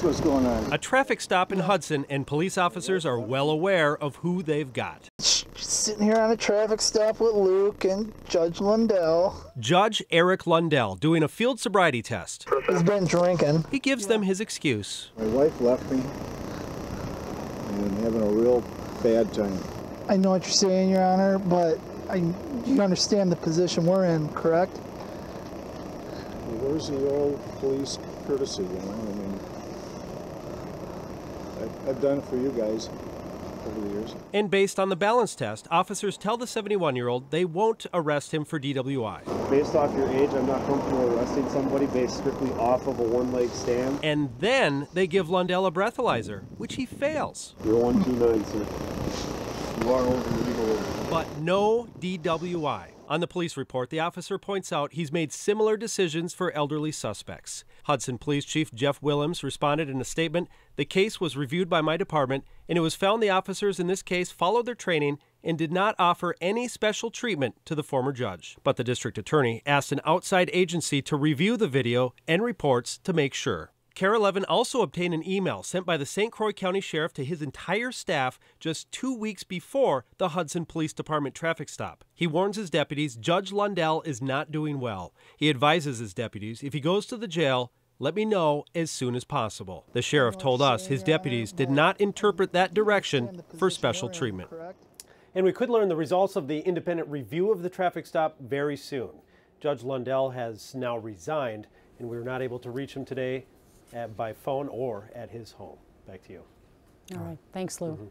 What's going on? A traffic stop in Hudson, and police officers are well aware of who they've got. Sitting here on a traffic stop with Luke and Judge Lundell. Judge Eric Lundell doing a field sobriety test. He's been drinking. He gives them his excuse. My wife left me and I'm having a real bad time. I know what you're saying, Your Honor, but you understand the position we're in, correct? Where's the old police courtesy, you know? I mean, I've done it for you guys over the years. And based on the balance test, officers tell the 71-year-old they won't arrest him for DWI. Based off your age, I'm not comfortable arresting somebody based strictly off of a one-leg stand. And then they give Lundell a breathalyzer, which he fails. You're 129, sir. You are over the legal age. But no DWI. On the police report, the officer points out he's made similar decisions for elderly suspects. Hudson Police Chief Jeff Willems responded in a statement, "The case was reviewed by my department, and it was found the officers in this case followed their training and did not offer any special treatment to the former judge." But the district attorney asked an outside agency to review the video and reports to make sure. KARE 11 also obtained an email sent by the St. Croix County Sheriff to his entire staff just 2 weeks before the Hudson Police Department traffic stop. He warns his deputies Judge Lundell is not doing well. He advises his deputies, if he goes to the jail, let me know as soon as possible. The sheriff told us his deputies did not interpret that direction for special treatment. And we could learn the results of the independent review of the traffic stop very soon. Judge Lundell has now resigned, and we were not able to reach him today by phone or at his home. Back to you. All right. Thanks, Lou.